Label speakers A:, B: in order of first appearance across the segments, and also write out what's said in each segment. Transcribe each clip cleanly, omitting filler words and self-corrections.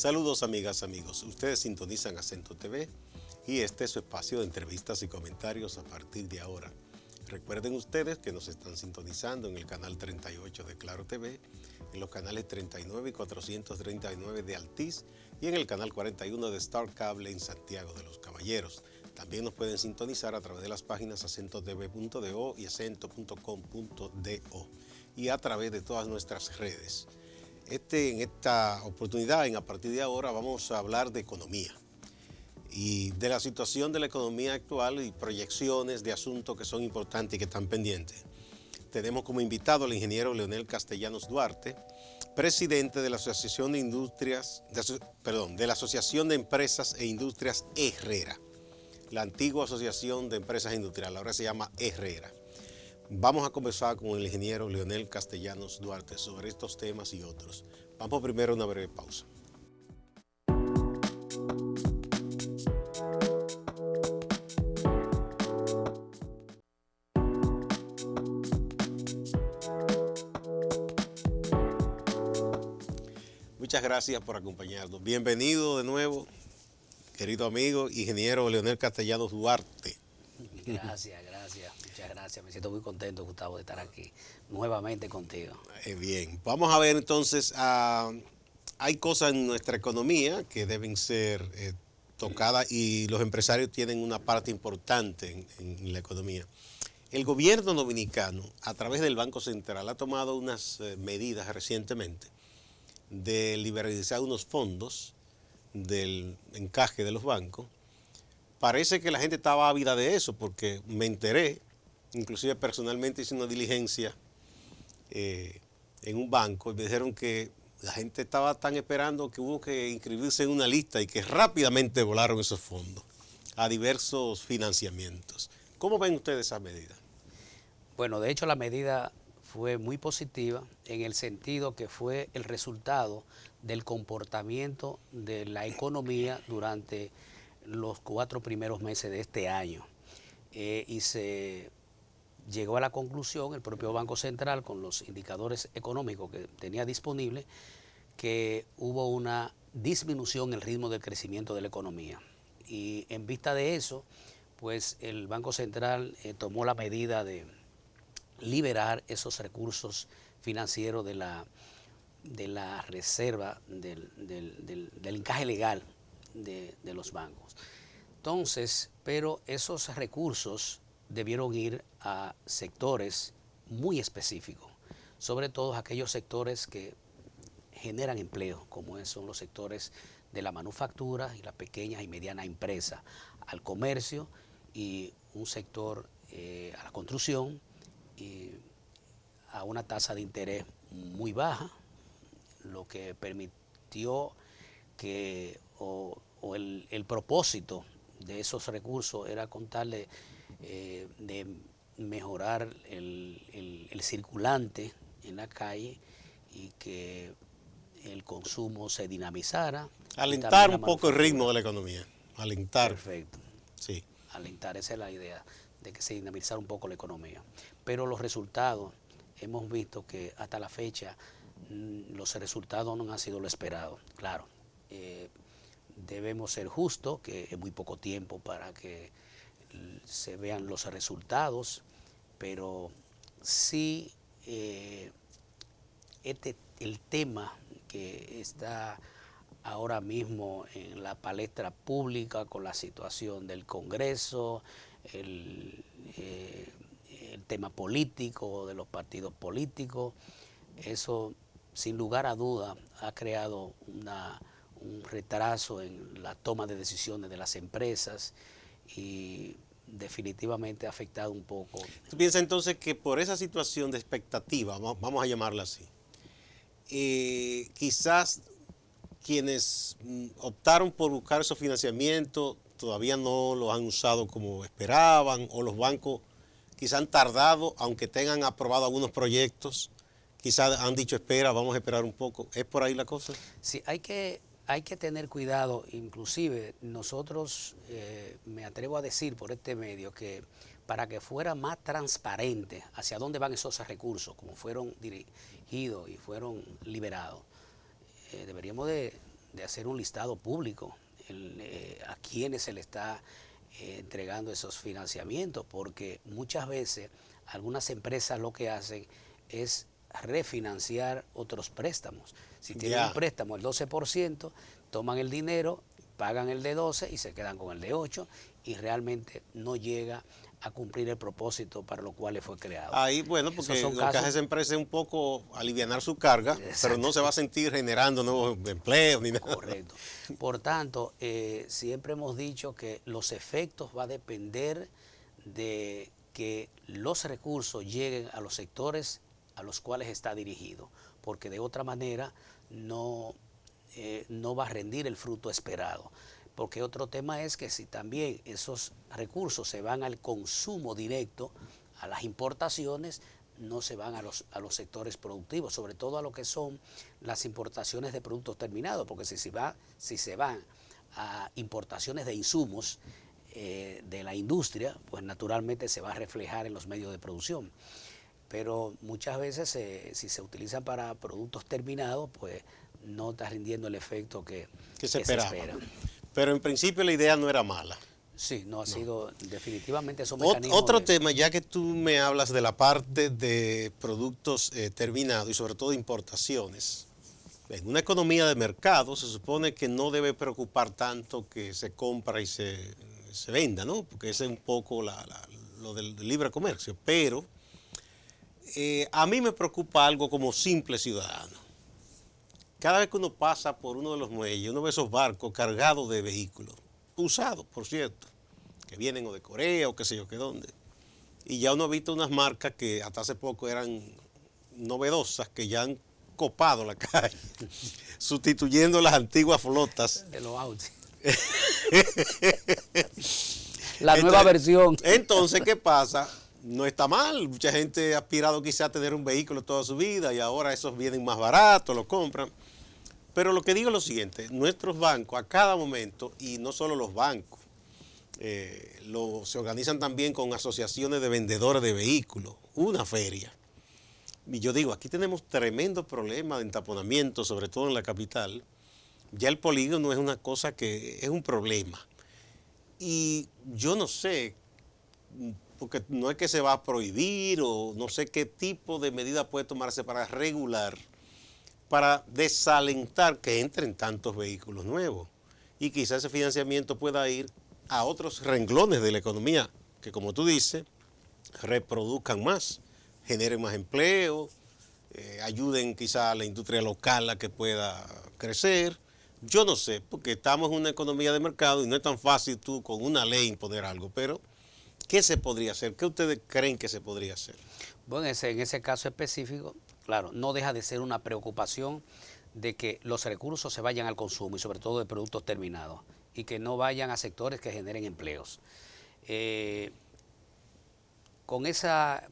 A: Saludos amigas, amigos. Ustedes sintonizan Acento TV y este es su espacio de entrevistas y comentarios a partir de ahora. Recuerden ustedes que nos están sintonizando en el canal 38 de Claro TV, en los canales 39 y 439 de Altiz y en el canal 41 de Star Cable en Santiago de los Caballeros. También nos pueden sintonizar a través de las páginas acentotv.do y acento.com.do y a través de todas nuestras redes. En esta oportunidad, a partir de ahora, vamos a hablar de economía y de la situación de la economía actual y proyecciones de asuntos que son importantes y que están pendientes. Tenemos como invitado al ingeniero Leonel Castellanos Duarte, presidente de la Asociación de de la Asociación de Empresas e Industrias Herrera, la antigua Asociación de Empresas Industriales, ahora se llama Herrera. Vamos a conversar con el ingeniero Leonel Castellanos Duarte sobre estos temas y otros. Vamos primero a una breve pausa. Muchas gracias por acompañarnos. Bienvenido de nuevo, querido amigo, ingeniero Leonel Castellanos Duarte.
B: Gracias, muchas gracias. Me siento muy contento, Gustavo, de estar aquí nuevamente contigo.
A: Bien, vamos a ver entonces, hay cosas en nuestra economía que deben ser tocadas y los empresarios tienen una parte importante en la economía. El gobierno dominicano, a través del Banco Central, ha tomado unas medidas recientemente de liberalizar unos fondos del encaje de los bancos. Parece que la gente estaba ávida de eso porque me enteré, inclusive personalmente hice una diligencia en un banco y me dijeron que la gente estaba tan esperando que hubo que inscribirse en una lista y que rápidamente volaron esos fondos a diversos financiamientos. ¿Cómo ven ustedes esa medida?
B: Bueno, de hecho la medida fue muy positiva en el sentido que fue el resultado del comportamiento de la economía durante los 4 primeros meses de este año. Y se llegó a la conclusión, el propio Banco Central, con los indicadores económicos que tenía disponible, que hubo una disminución en el ritmo de crecimiento de la economía. Y en vista de eso, pues el Banco Central tomó la medida de liberar esos recursos financieros de la reserva del encaje legal de los bancos. Entonces, pero esos recursos debieron ir a sectores muy específicos, sobre todo aquellos sectores que generan empleo, como son los sectores de la manufactura y la pequeña y mediana empresa, al comercio y un sector a la construcción, y a una tasa de interés muy baja, lo que permitió que el propósito de esos recursos era con tal de mejorar el circulante en la calle y que el consumo se dinamizara.
A: Alentar un poco el ritmo de la economía. Alentar.
B: Perfecto.
A: Sí.
B: Alentar, esa es la idea, de que se dinamizara un poco la economía. Pero los resultados, hemos visto que hasta la fecha los resultados no han sido lo esperado. Claro, debemos ser justos, que es muy poco tiempo para que se vean los resultados, pero sí el tema que está ahora mismo en la palestra pública con la situación del Congreso, el tema político de los partidos políticos, eso sin lugar a duda ha creado un retraso en la toma de decisiones de las empresas y definitivamente ha afectado un poco.
A: ¿Tú piensas entonces que por esa situación de expectativa, vamos a llamarla así, quizás quienes optaron por buscar esos financiamientos todavía no los han usado como esperaban, o los bancos quizás han tardado, aunque tengan aprobado algunos proyectos, quizás han dicho espera, vamos a esperar un poco? ¿Es por ahí la cosa?
B: Sí, hay que tener cuidado. Inclusive nosotros, me atrevo a decir por este medio, que para que fuera más transparente hacia dónde van esos recursos, como fueron dirigidos y fueron liberados, deberíamos de de hacer un listado público a quienes se le está entregando esos financiamientos, porque muchas veces algunas empresas lo que hacen es refinanciar otros préstamos. Si tienen un préstamo el 12%, toman el dinero, pagan el de 12 y se quedan con el de 8 y realmente no llega a cumplir el propósito para lo cual le fue creado.
A: Ahí, bueno, porque lo que hace esa empresa es un poco alivianar su carga, pero no se va a sentir generando nuevos empleos ni nada.
B: Correcto. Por tanto, siempre hemos dicho que los efectos va a depender de que los recursos lleguen a los sectores a los cuales está dirigido, porque de otra manera no va a rendir el fruto esperado. Porque otro tema es que si también esos recursos se van al consumo directo, a las importaciones, no se van a los sectores productivos, sobre todo a lo que son las importaciones de productos terminados, porque si se van a importaciones de insumos de la industria, pues naturalmente se va a reflejar en los medios de producción. Pero muchas veces si se utilizan para productos terminados, pues no está rindiendo el efecto que se espera.
A: Pero en principio la idea no era mala.
B: Sí, no ha sido definitivamente esos mecanismos.
A: Otro tema, ya que tú me hablas de la parte de productos terminados y sobre todo de importaciones, en una economía de mercado se supone que no debe preocupar tanto que se compra y se venda, ¿no? Porque ese es un poco lo del libre comercio. Pero a mí me preocupa algo como simple ciudadano. Cada vez que uno pasa por uno de los muelles, uno ve esos barcos cargados de vehículos, usados, por cierto, que vienen o de Corea o qué sé yo qué dónde. Y ya uno ha visto unas marcas que hasta hace poco eran novedosas, que ya han copado la calle, sustituyendo las antiguas flotas.
B: De los Audi. La nueva versión.
A: Entonces, ¿qué pasa? No está mal, mucha gente ha aspirado quizá a tener un vehículo toda su vida y ahora esos vienen más baratos, los compran. Pero lo que digo es lo siguiente, nuestros bancos a cada momento, y no solo los bancos, se organizan también con asociaciones de vendedores de vehículos, una feria. Y yo digo, aquí tenemos tremendo problema de entaponamiento, sobre todo en la capital. Ya el polígono es una cosa que es un problema. Y yo no sé, porque no es que se va a prohibir o no sé qué tipo de medida puede tomarse para regular, para desalentar que entren tantos vehículos nuevos. Y quizás ese financiamiento pueda ir a otros renglones de la economía que, como tú dices, reproduzcan más, generen más empleo, ayuden quizás a la industria local a que pueda crecer. Yo no sé, porque estamos en una economía de mercado y no es tan fácil tú con una ley imponer algo, pero ¿qué se podría hacer? ¿Qué ustedes creen que se podría hacer?
B: Bueno, en ese caso específico, claro, no deja de ser una preocupación de que los recursos se vayan al consumo y sobre todo de productos terminados y que no vayan a sectores que generen empleos.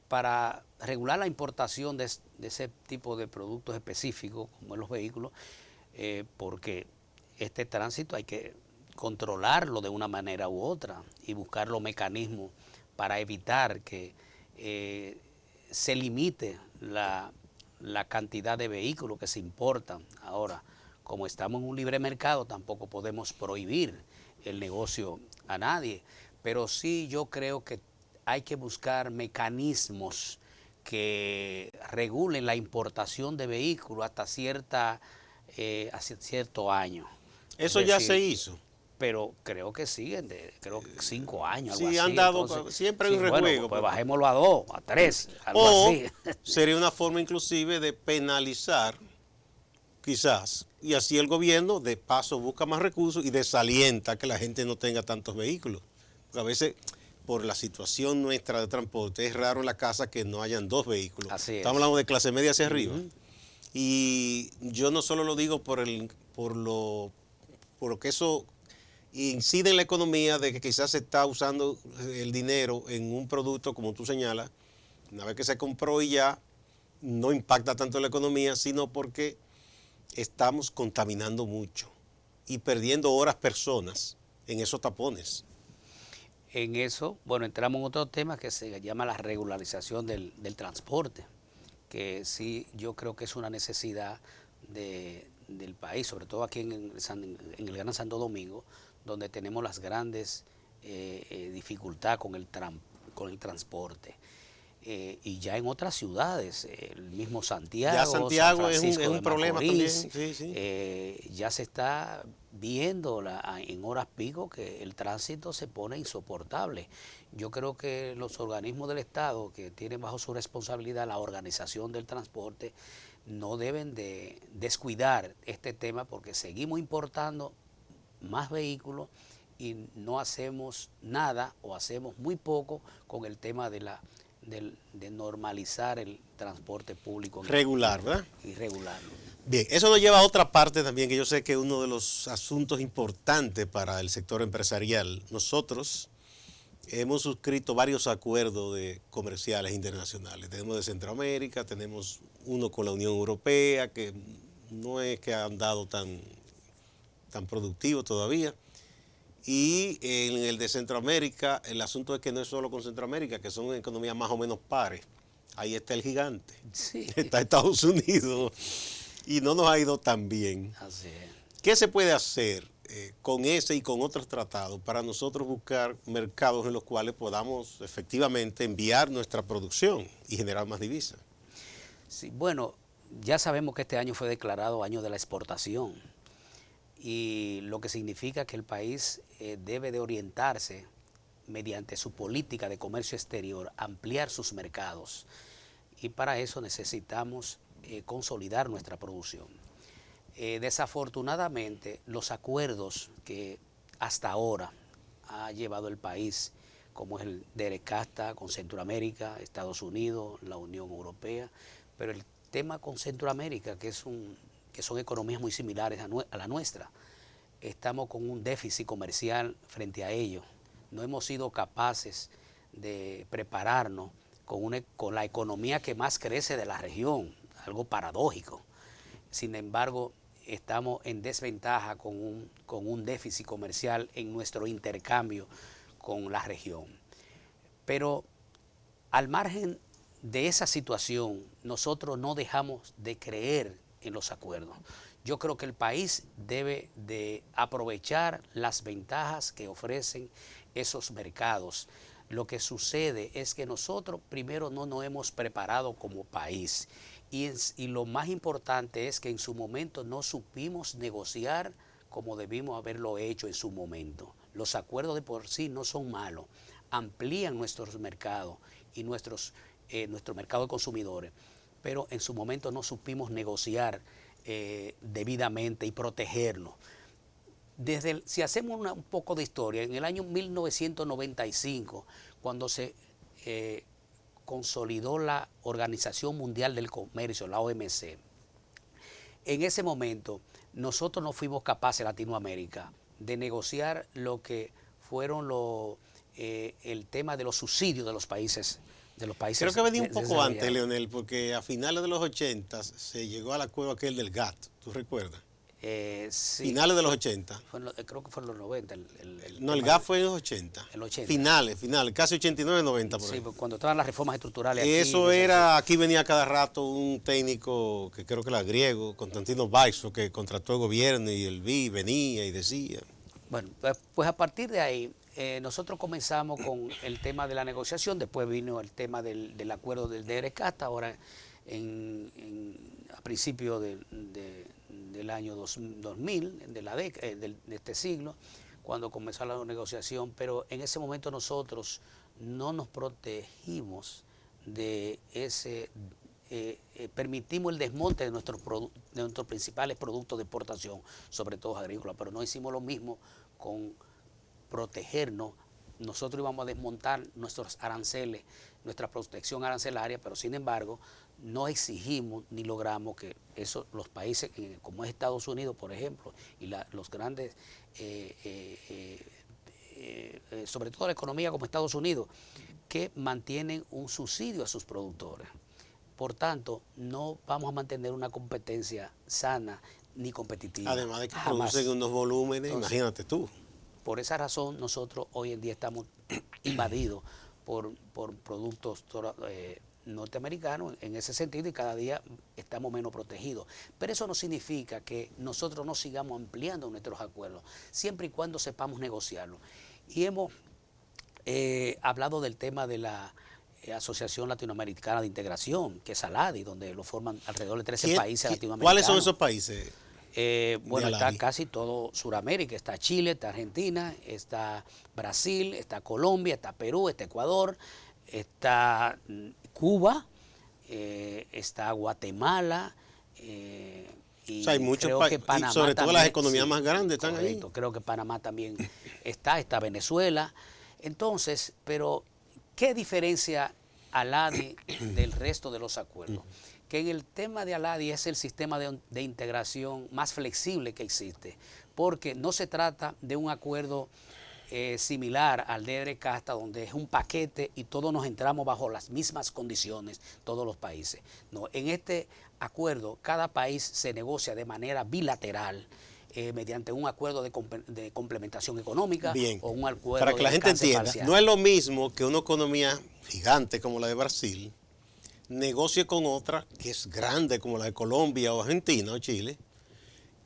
B: Para regular la importación de ese tipo de productos específicos, como en los vehículos, porque este tránsito hay que controlarlo de una manera u otra y buscar los mecanismos para evitar que se limite la cantidad de vehículos que se importan. Ahora, como estamos en un libre mercado, tampoco podemos prohibir el negocio a nadie, pero sí yo creo que hay que buscar mecanismos que regulen la importación de vehículos hasta cierto año.
A: Eso ya se hizo.
B: Pero creo que siguen, creo que 5 años, algo
A: sí,
B: así.
A: Han dado, entonces, siempre hay un rejuego.
B: Bueno, pues bajémoslo a 2, a 3, algo así.
A: Sería una forma inclusive de penalizar, quizás, y así el gobierno de paso busca más recursos y desalienta que la gente no tenga tantos vehículos. Porque a veces, por la situación nuestra de transporte, es raro en la casa que no hayan 2 vehículos.
B: Así es.
A: Estamos hablando de clase media hacia arriba. Y yo no solo lo digo por lo que eso incide en la economía, de que quizás se está usando el dinero en un producto, como tú señalas, una vez que se compró y ya no impacta tanto la economía, sino porque estamos contaminando mucho y perdiendo horas personas en esos tapones.
B: En eso, bueno, entramos en otro tema que se llama la regularización del transporte, que sí yo creo que es una necesidad de del país, sobre todo aquí en el Gran Santo Domingo, donde tenemos las grandes dificultades con el transporte. Y ya en otras ciudades, el mismo Santiago,
A: ya Santiago
B: San Francisco
A: es un
B: de
A: problema
B: Macorís,
A: también. Sí.
B: ya se está viendo en horas pico que el tránsito se pone insoportable. Yo creo que los organismos del Estado que tienen bajo su responsabilidad la organización del transporte no deben de descuidar este tema, porque seguimos importando más vehículos y no hacemos nada o hacemos muy poco con el tema de normalizar el transporte público.
A: Regular, ¿verdad?
B: Y regularlo.
A: Bien, eso nos lleva a otra parte también, que yo sé que es uno de los asuntos importantes para el sector empresarial. Nosotros hemos suscrito varios acuerdos comerciales internacionales. Tenemos de Centroamérica, tenemos uno con la Unión Europea, que no es que ha andado tan productivo todavía. Y en el de Centroamérica, el asunto es que no es solo con Centroamérica, que son economías más o menos pares. Ahí está el gigante,
B: sí.
A: Está Estados Unidos, y no nos ha ido tan bien.
B: Así es.
A: ¿Qué se puede hacer con ese y con otros tratados para nosotros buscar mercados en los cuales podamos efectivamente enviar nuestra producción y generar más divisas?
B: Sí, bueno, ya sabemos que este año fue declarado año de la exportación, y lo que significa que el país debe de orientarse mediante su política de comercio exterior, ampliar sus mercados, y para eso necesitamos consolidar nuestra producción. Desafortunadamente, los acuerdos que hasta ahora ha llevado el país, como es el de ERECAFTA con Centroamérica, Estados Unidos, la Unión Europea, pero el tema con Centroamérica, que son economías muy similares a la nuestra, estamos con un déficit comercial frente a ellos. No hemos sido capaces de prepararnos con la economía que más crece de la región, algo paradójico. Sin embargo, estamos en desventaja con un déficit comercial en nuestro intercambio con la región. Pero al margen de esa situación, nosotros no dejamos de creer en los acuerdos. Yo creo que el país debe de aprovechar las ventajas que ofrecen esos mercados. Lo que sucede es que nosotros primero no nos hemos preparado como país, y lo más importante es que en su momento no supimos negociar como debimos haberlo hecho en su momento. Los acuerdos de por sí no son malos, amplían nuestros mercados y nuestro mercado de consumidores, pero en su momento no supimos negociar debidamente y protegernos. Si hacemos un poco de historia, en el año 1995, cuando se consolidó la Organización Mundial del Comercio, la OMC, en ese momento nosotros no fuimos capaces, Latinoamérica, de negociar lo que fueron el tema de los subsidios de los países.
A: Creo que venía un poco antes, Leonel, porque a finales de los 80 se llegó al acuerdo aquel del GATT, ¿tú recuerdas?
B: Sí.
A: Finales de los 80.
B: Creo que fue en los 90.
A: El GATT fue en los 80.
B: El 80.
A: Finales, casi 89, 90 por ahí.
B: Sí, cuando estaban las reformas estructurales.
A: Eso era, aquí venía cada rato un técnico que creo que era griego, Constantino Baiso, que contrató el gobierno, y el BI venía y decía.
B: Bueno, pues a partir de ahí, nosotros comenzamos con el tema de la negociación, después vino el tema del acuerdo del ERECAFTA, ahora a principios del año 2000, de este siglo, cuando comenzó la negociación, pero en ese momento nosotros no nos protegimos de permitimos el desmonte de nuestros principales productos de exportación, sobre todo agrícolas, pero no hicimos lo mismo con protegernos. Nosotros íbamos a desmontar nuestros aranceles, nuestra protección arancelaria, pero sin embargo no exigimos ni logramos que los países como es Estados Unidos, por ejemplo, y los grandes, sobre todo la economía como Estados Unidos, que mantienen un subsidio a sus productores. Por tanto, no vamos a mantener una competencia sana ni competitiva.
A: Además de que producen unos volúmenes, entonces, imagínate tú.
B: Por esa razón, nosotros hoy en día estamos invadidos por productos norteamericano en ese sentido y cada día estamos menos protegidos. Pero eso no significa que nosotros no sigamos ampliando nuestros acuerdos, siempre y cuando sepamos negociarlo. Y hemos hablado del tema de la Asociación Latinoamericana de Integración, que es ALADI, donde lo forman alrededor de 13 países latinoamericanos.
A: ¿Cuáles son esos países?
B: Bueno, está casi todo Sudamérica, está Chile, está Argentina, está Brasil, está Colombia, está Perú, está Ecuador, está Cuba, está Guatemala, y
A: o sea, hay muchos
B: creo que Panamá
A: y sobre todo
B: también,
A: las economías
B: sí,
A: más grandes están
B: correcto,
A: ahí.
B: creo que Panamá también está Venezuela. Entonces, pero ¿qué diferencia ALADI del resto de los acuerdos? Que en el tema de ALADI es el sistema de integración más flexible que existe, porque no se trata de un acuerdo similar al de ERECASTA, donde es un paquete y todos nos entramos bajo las mismas condiciones, todos los países. No, en este acuerdo cada país se negocia de manera bilateral, mediante un acuerdo de complementación económica.
A: Bien,
B: o un acuerdo
A: para que la gente entienda,
B: parcial.
A: no es lo mismo que una economía gigante como la de Brasil negocie con otra que es grande como la de Colombia o Argentina o Chile,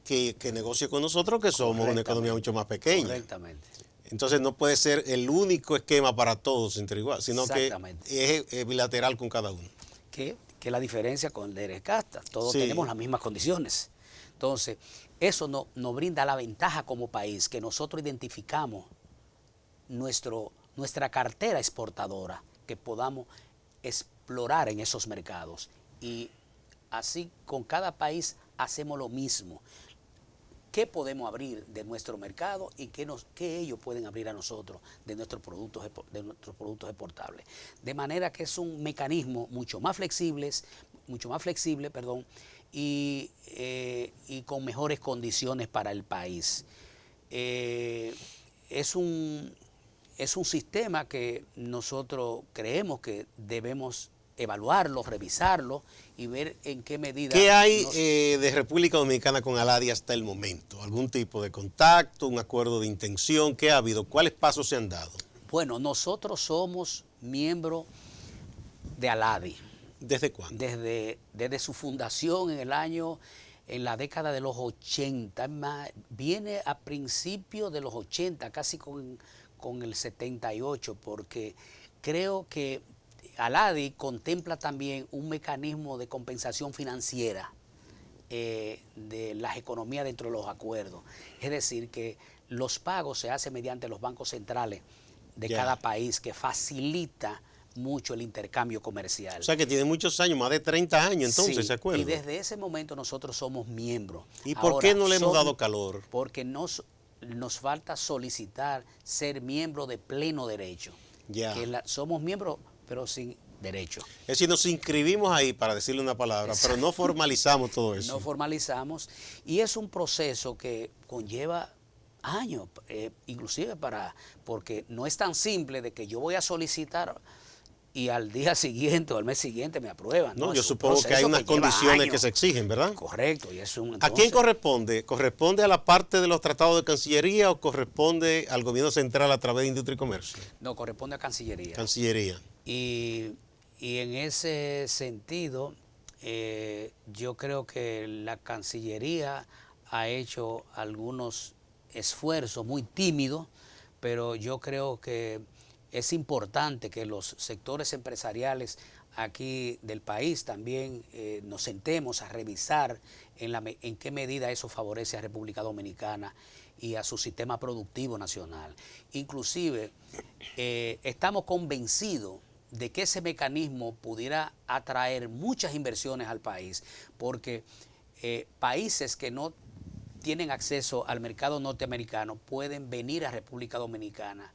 A: que negocie con nosotros que somos una economía mucho más pequeña.
B: Correctamente.
A: Entonces no puede ser el único esquema para todos entre igual, sino que es bilateral con cada uno.
B: Que la diferencia con el de ERECASTA, todos
A: Sí.
B: tenemos las mismas condiciones. Entonces, eso nos brinda la ventaja como país, que nosotros identificamos nuestra cartera exportadora, que podamos explorar en esos mercados. Y así con cada país hacemos lo mismo. ¿Qué podemos abrir de nuestro mercado y qué ellos pueden abrir a nosotros de nuestros productos exportables? De manera que es un mecanismo mucho más flexible, y con mejores condiciones para el país. Es un sistema que nosotros creemos que debemos evaluarlo, revisarlo y ver en qué medida...
A: ¿Qué hay de República Dominicana con ALADI hasta el momento? ¿Algún tipo de contacto, un acuerdo de intención? ¿Qué ha habido? ¿Cuáles pasos se han dado?
B: Bueno, nosotros somos miembros de ALADI.
A: ¿Desde cuándo?
B: Desde su fundación en la década de los 80, viene a principios de los 80, casi con el 78, porque creo que ALADI contempla también un mecanismo de compensación financiera de las economías dentro de los acuerdos. Es decir, que los pagos se hacen mediante los bancos centrales de cada país, que facilita mucho el intercambio comercial.
A: O sea que tiene muchos años, más de 30 años entonces,
B: sí,
A: ¿se acuerda?
B: y desde ese momento nosotros somos miembros.
A: ¿Y por qué no le hemos dado calor?
B: Porque nos falta solicitar ser miembro de pleno derecho. Somos miembros, pero sin derecho.
A: Es decir, nos inscribimos ahí, para decirle una palabra, pero no formalizamos todo eso.
B: No formalizamos, y es un proceso que conlleva años, inclusive porque no es tan simple de que yo voy a solicitar y al día siguiente o al mes siguiente me aprueban.
A: No, yo supongo que hay unas condiciones que se exigen, ¿verdad?
B: Correcto. Y es
A: ¿A quién corresponde? ¿Corresponde a la parte de los tratados de Cancillería o corresponde al gobierno central a través de Industria y Comercio?
B: No, corresponde a Cancillería.
A: Cancillería.
B: Y en ese sentido, yo creo que la Cancillería ha hecho algunos esfuerzos muy tímidos, pero yo creo que es importante que los sectores empresariales aquí del país también nos sentemos a revisar en qué medida eso favorece a República Dominicana y a su sistema productivo nacional. Inclusive, estamos convencidos de que ese mecanismo pudiera atraer muchas inversiones al país, porque países que no tienen acceso al mercado norteamericano pueden venir a República Dominicana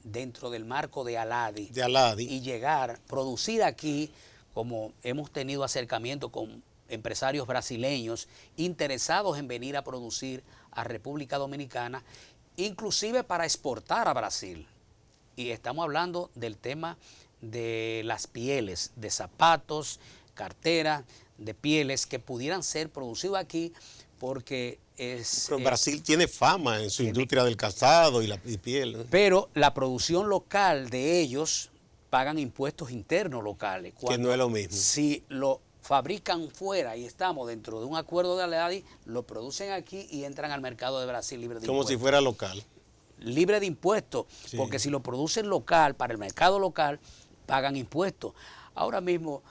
B: dentro del marco de ALADI y llegar, producir aquí, como hemos tenido acercamiento con empresarios brasileños interesados en venir a producir a República Dominicana, inclusive para exportar a Brasil. Y estamos hablando del tema de las pieles, de zapatos, carteras, de pieles que pudieran ser producidos aquí, porque
A: pero Brasil tiene fama en su industria del calzado y piel, ¿no?
B: Pero la producción local de ellos pagan impuestos internos locales.
A: Que no es lo mismo.
B: Si lo fabrican fuera y estamos dentro de un acuerdo de ALADI, lo producen aquí y entran al mercado de Brasil libre de
A: impuestos. Como si fuera local.
B: Libre de impuestos, sí. Porque si lo producen local, para el mercado local, pagan impuestos. Ahora mismo,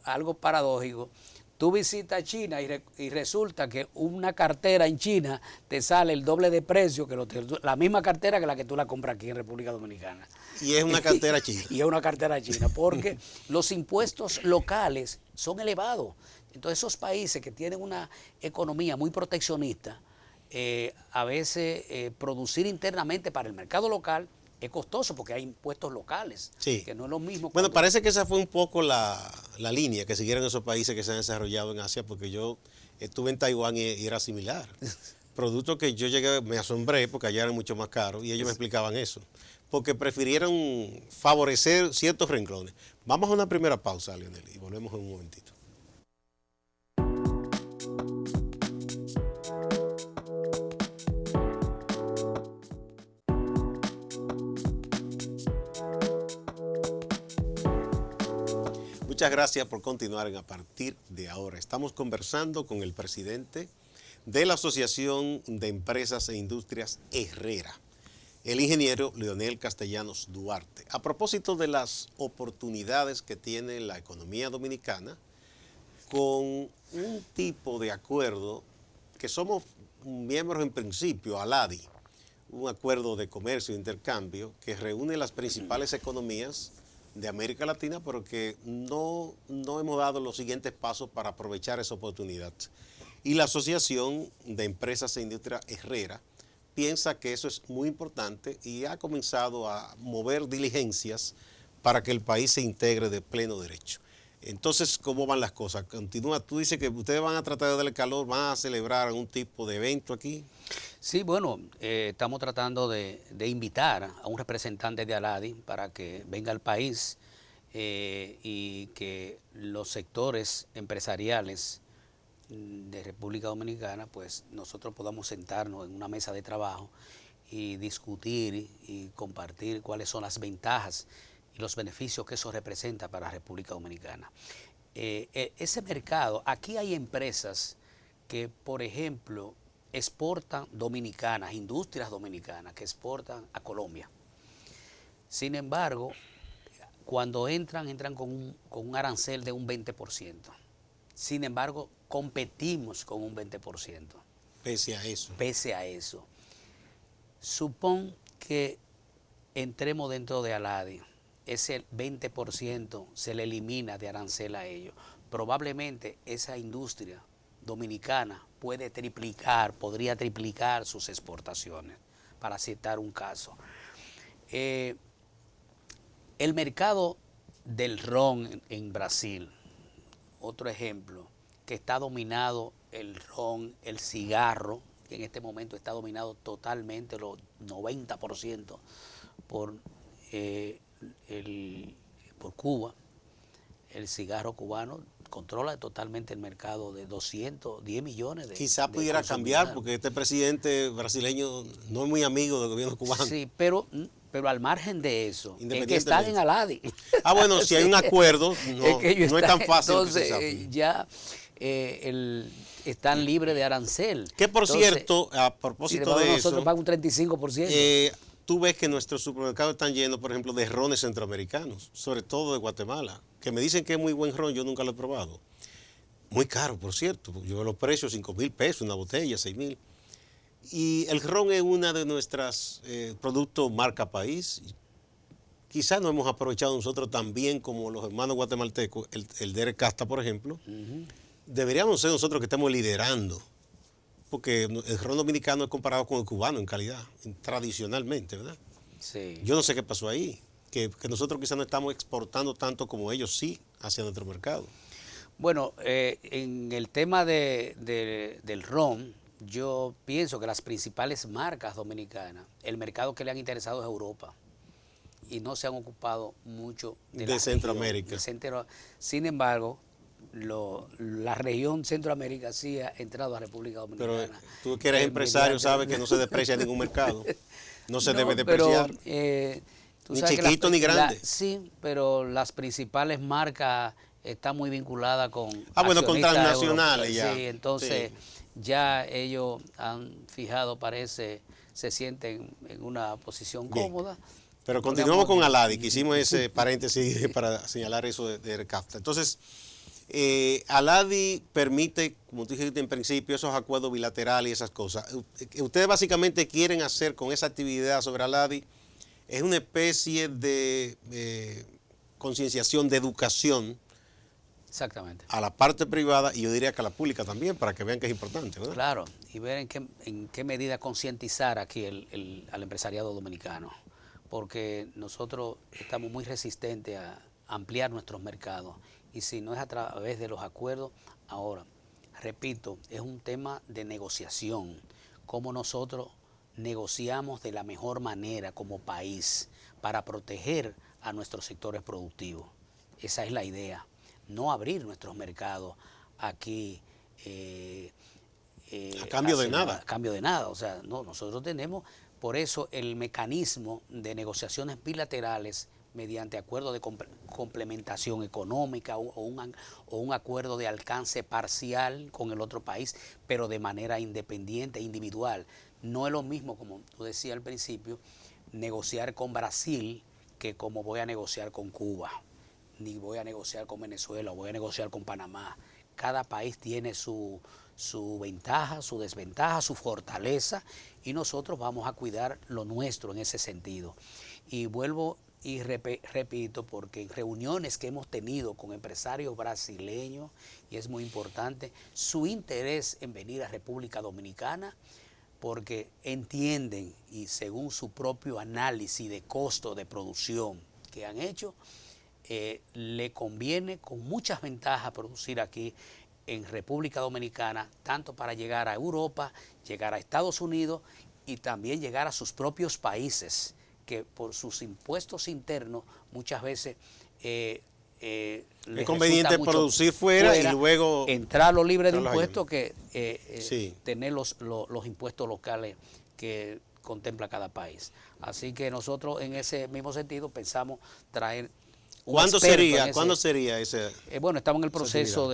B: algo paradójico, tú visitas China y resulta que una cartera en China te sale el doble de precio que la misma cartera que la que tú la compras aquí en República Dominicana.
A: Y es una cartera china.
B: Y es una cartera china, porque los impuestos locales son elevados. Entonces esos países que tienen una economía muy proteccionista, a veces producir internamente para el mercado local es costoso porque hay impuestos locales,
A: sí.
B: Que no es lo mismo.
A: Bueno, parece que esa fue un poco la línea que siguieron esos países que se han desarrollado en Asia, porque yo estuve en Taiwán y era similar. Productos que yo llegué, me asombré porque allá eran mucho más caros y ellos me explicaban eso, porque prefirieron favorecer ciertos renglones. Vamos a una primera pausa, Leonel, y volvemos en un momentito. Muchas gracias por continuar en A Partir de Ahora. Estamos conversando con el presidente de la Asociación de Empresas e Industrias Herrera, el ingeniero Leonel Castellanos Duarte, a propósito de las oportunidades que tiene la economía dominicana con un tipo de acuerdo que somos miembros en principio, ALADI, un acuerdo de comercio e intercambio que reúne las principales economías de América Latina, pero que no hemos dado los siguientes pasos para aprovechar esa oportunidad. Y la Asociación de Empresas e Industrias Herrera piensa que eso es muy importante y ha comenzado a mover diligencias para que el país se integre de pleno derecho. Entonces, ¿cómo van las cosas? Continúa, tú dices que ustedes van a tratar de darle calor, van a celebrar algún tipo de evento aquí.
B: Sí, bueno, estamos tratando de invitar a un representante de ALADI para que venga al país y que los sectores empresariales de República Dominicana, pues nosotros podamos sentarnos en una mesa de trabajo y discutir y compartir cuáles son las ventajas y los beneficios que eso representa para la República Dominicana. Ese mercado, aquí hay empresas que, por ejemplo, exportan dominicanas, industrias dominicanas que exportan a Colombia. Sin embargo, cuando entran con un arancel de un 20%. Sin embargo, competimos con un 20%.
A: Pese a eso.
B: Pese a eso. Supón que entremos dentro de ALADI, ese 20% se le elimina de arancel a ellos. Probablemente esa industria dominicana podría triplicar sus exportaciones, para citar un caso. El mercado del ron en Brasil, otro ejemplo, que está dominado el ron, el cigarro, que en este momento está dominado totalmente, los 90% por Cuba. El cigarro cubano controla totalmente el mercado de 210 millones de
A: Quizá pudiera cambiar porque este presidente brasileño no es muy amigo del gobierno cubano.
B: Sí, pero al margen de eso, es que están en ALADI.
A: Ah, bueno, si hay un acuerdo, no es tan fácil.
B: Entonces, ya están libres de arancel.
A: Que por cierto, a propósito de eso,
B: nosotros pagamos un 35%.
A: Tú ves que nuestros supermercados están llenos, por ejemplo, de rones centroamericanos, sobre todo de Guatemala, que me dicen que es muy buen ron, yo nunca lo he probado. Muy caro, por cierto, yo veo los precios, 5,000 pesos una botella, 6,000. Y el ron es una de nuestras productos marca país. Quizás no hemos aprovechado nosotros tan bien como los hermanos guatemaltecos, el Dere Casta, por ejemplo. Deberíamos ser nosotros que estamos liderando, porque el ron dominicano es comparado con el cubano en calidad, tradicionalmente, ¿verdad?
B: Sí.
A: Yo no sé qué pasó ahí, que nosotros quizás no estamos exportando tanto como ellos sí hacia nuestro mercado.
B: Bueno, en el tema del ron, yo pienso que las principales marcas dominicanas, el mercado que le han interesado es Europa y no se han ocupado mucho de
A: Centroamérica.
B: Sin embargo, la región Centroamérica sí ha entrado a República Dominicana.
A: Pero tú que eres empresario sabes que no se desprecia ningún mercado, no se debe despreciar.
B: Pero Tú
A: Ni
B: sabes que
A: chiquito ni grande.
B: sí, pero las principales marcas están muy vinculadas con
A: Bueno, con
B: accionistas
A: transnacionales ya.
B: Sí, entonces
A: Sí.
B: ya ellos han fijado, parece, se sienten en una posición
A: Bien.
B: cómoda.
A: Pero continuamos
B: Digamos
A: con
B: que
A: Aladi, que hicimos ese paréntesis para señalar eso de RCAFTA. Entonces, Aladi permite, como tú dijiste en principio, esos acuerdos bilaterales y esas cosas. Ustedes básicamente quieren hacer con esa actividad sobre Aladi, es una especie de concienciación, de educación
B: exactamente.
A: a la parte privada y yo diría que a la pública también, para que vean que es importante, ¿verdad?
B: Claro, y ver en qué medida concientizar aquí al empresariado dominicano, porque nosotros estamos muy resistentes a ampliar nuestros mercados, y si no es a través de los acuerdos, ahora, repito, es un tema de negociación, cómo nosotros negociamos de la mejor manera como país para proteger a nuestros sectores productivos. Esa es la idea, no abrir nuestros mercados aquí
A: A cambio de nada.
B: A cambio de nada. O sea, no, nosotros tenemos, por eso el mecanismo de negociaciones bilaterales mediante acuerdo de complementación económica o un acuerdo de alcance parcial con el otro país, pero de manera independiente e individual. No es lo mismo, como tú decías al principio, negociar con Brasil que como voy a negociar con Cuba, ni voy a negociar con Venezuela, o voy a negociar con Panamá. Cada país tiene su ventaja, su desventaja, su fortaleza, y nosotros vamos a cuidar lo nuestro en ese sentido. Y vuelvo y repito, porque en reuniones que hemos tenido con empresarios brasileños, y es muy importante, su interés en venir a República Dominicana, porque entienden, y según su propio análisis de costo de producción que han hecho, le conviene con muchas ventajas producir aquí en República Dominicana, tanto para llegar a Europa, llegar a Estados Unidos y también llegar a sus propios países, que por sus impuestos internos muchas veces
A: es conveniente producir fuera y luego
B: entrarlo libre de impuestos que
A: sí.
B: tener los impuestos locales que contempla cada país. Así que nosotros en ese mismo sentido pensamos traer
A: ¿Cuándo sería ese?
B: Bueno, estamos en el proceso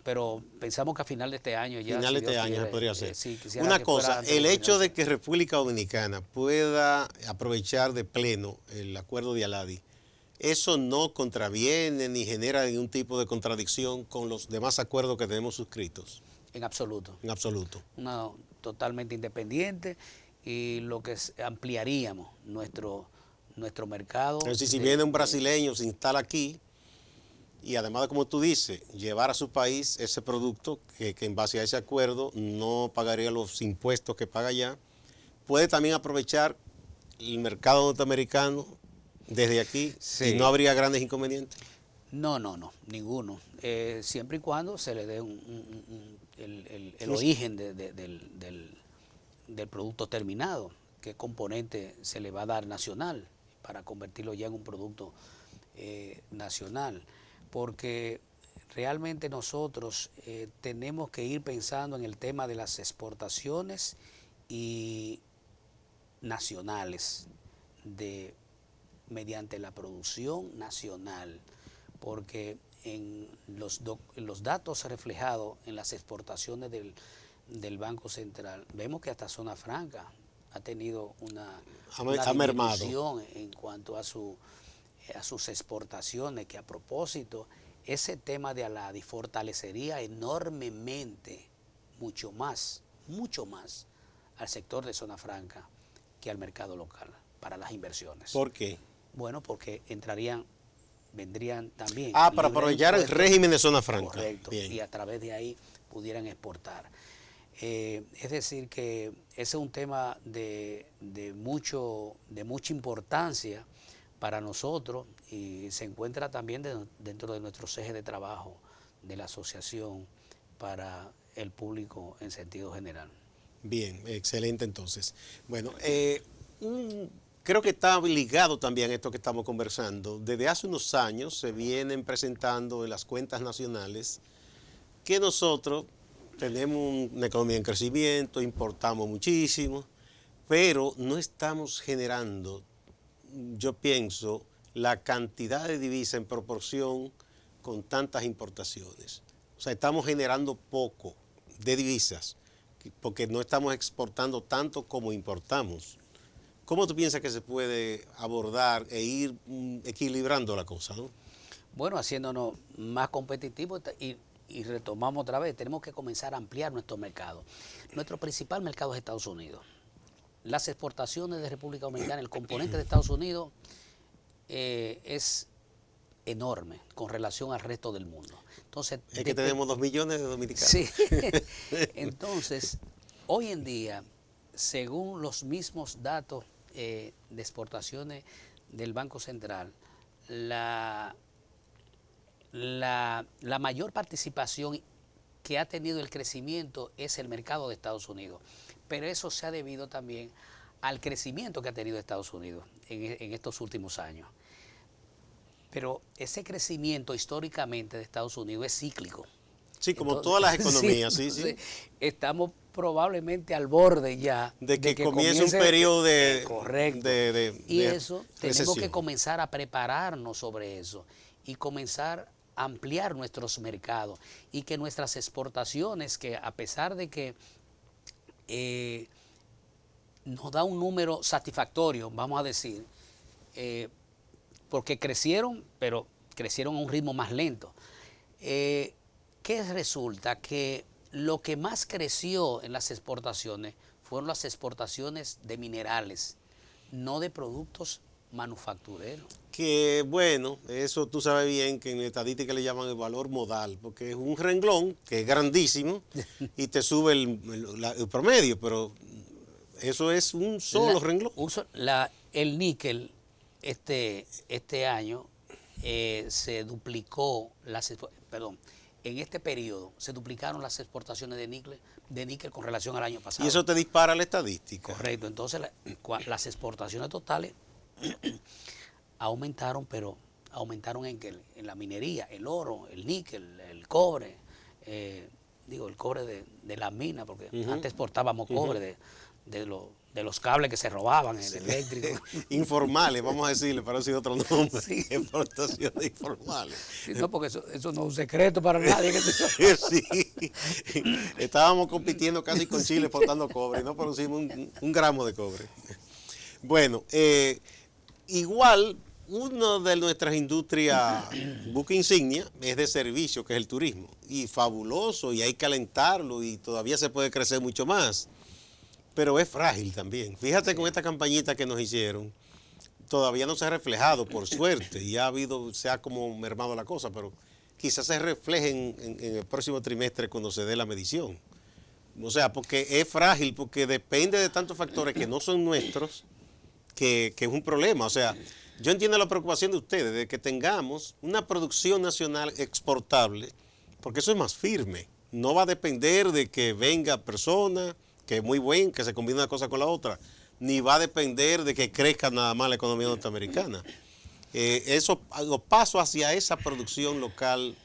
B: pero pensamos que a final de este año ya.
A: Final de este año se podría hacer.
B: Sí,
A: una cosa, el hecho de que República Dominicana pueda aprovechar de pleno el acuerdo de Aladi, ¿eso no contraviene ni genera ningún tipo de contradicción con los demás acuerdos que tenemos suscritos?
B: En absoluto.
A: En absoluto.
B: Totalmente independiente, y lo que ampliaríamos nuestro mercado.
A: Es decir, si viene un brasileño, se instala aquí y además, como tú dices, llevar a su país ese producto que en base a ese acuerdo no pagaría los impuestos que paga allá, puede también aprovechar el mercado norteamericano desde aquí y no habría grandes inconvenientes.
B: No, ninguno. Siempre y cuando se le dé el origen del producto terminado, qué componente se le va a dar nacional, para convertirlo ya en un producto nacional, porque realmente nosotros tenemos que ir pensando en el tema de las exportaciones y nacionales mediante la producción nacional, porque en los datos reflejados en las exportaciones del Banco Central, vemos que hasta Zona Franca ha tenido una disminución en cuanto a sus exportaciones, que a propósito, ese tema de Aladi fortalecería enormemente, mucho más al sector de Zona Franca que al mercado local para las inversiones.
A: ¿Por qué?
B: Bueno, porque vendrían también.
A: Para aprovechar el régimen de Zona Franca.
B: Correcto. Bien. Y a través de ahí pudieran exportar. Es decir, que ese es un tema de mucha importancia para nosotros, y se encuentra también dentro de nuestros ejes de trabajo de la asociación para el público en sentido general.
A: Bien, excelente entonces. Bueno, creo que está ligado también a esto que estamos conversando. Desde hace unos años se vienen presentando en las cuentas nacionales que nosotros tenemos una economía en crecimiento, importamos muchísimo, pero no estamos generando yo pienso, la cantidad de divisa en proporción con tantas importaciones. O sea, estamos generando poco de divisas porque no estamos exportando tanto como importamos. ¿Cómo tú piensas que se puede abordar e ir equilibrando la cosa, ¿no?
B: Bueno, haciéndonos más competitivos y retomamos otra vez, tenemos que comenzar a ampliar nuestro mercado. Nuestro principal mercado es Estados Unidos. Las exportaciones de República Dominicana, el componente de Estados Unidos es enorme con relación al resto del mundo. Entonces,
A: es que tenemos 2 millones de dominicanos.
B: Sí. Entonces, hoy en día, según los mismos datos de exportaciones del Banco Central, la mayor participación que ha tenido el crecimiento es el mercado de Estados Unidos. Pero eso se ha debido también al crecimiento que ha tenido Estados Unidos en estos últimos años. Pero ese crecimiento históricamente de Estados Unidos es cíclico.
A: Sí, como entonces, todas las economías, sí, sí.
B: Estamos probablemente al borde ya
A: de que comience un periodo de...
B: correcto. Y eso tenemos que comenzar a prepararnos sobre eso y comenzar a ampliar nuestros mercados y que nuestras exportaciones, que a pesar de que nos da un número satisfactorio, vamos a decir, porque crecieron, pero crecieron a un ritmo más lento. ¿Qué resulta? Que lo que más creció en las exportaciones fueron las exportaciones de minerales, no de productos manufactureros.
A: Que bueno, eso tú sabes bien que en estadística le llaman el valor modal, porque es un renglón que es grandísimo y te sube el promedio, pero eso es un solo renglón.
B: El níquel este año se duplicó, en este periodo se duplicaron las exportaciones de níquel con relación al año pasado.
A: Y eso te dispara la estadística.
B: Correcto, entonces las exportaciones totales aumentaron, pero aumentaron en la minería, el oro, el níquel, el cobre, el cobre de la mina, porque antes exportábamos cobre de los cables que se robaban, el eléctrico.
A: Informales, vamos a decirle, para decir otro nombre. Sí. Exportaciones informales.
B: Sí, no, porque eso no es un secreto para nadie.
A: Sí. Estábamos compitiendo casi con Chile exportando cobre, no producimos un gramo de cobre. Bueno, igual, una de nuestras industrias buque insignia es de servicio, que es el turismo. Y fabuloso, y hay que alentarlo, y todavía se puede crecer mucho más. Pero es frágil también. Fíjate con esta campañita que nos hicieron, todavía no se ha reflejado, por suerte, y se ha como mermado la cosa, pero quizás se refleje en el próximo trimestre cuando se dé la medición. O sea, porque es frágil, porque depende de tantos factores que no son nuestros, que es un problema. O sea, yo entiendo la preocupación de ustedes, de que tengamos una producción nacional exportable, porque eso es más firme. No va a depender de que venga persona, que es muy buen, que se combine una cosa con la otra, ni va a depender de que crezca nada más la economía norteamericana. Los pasos hacia esa producción local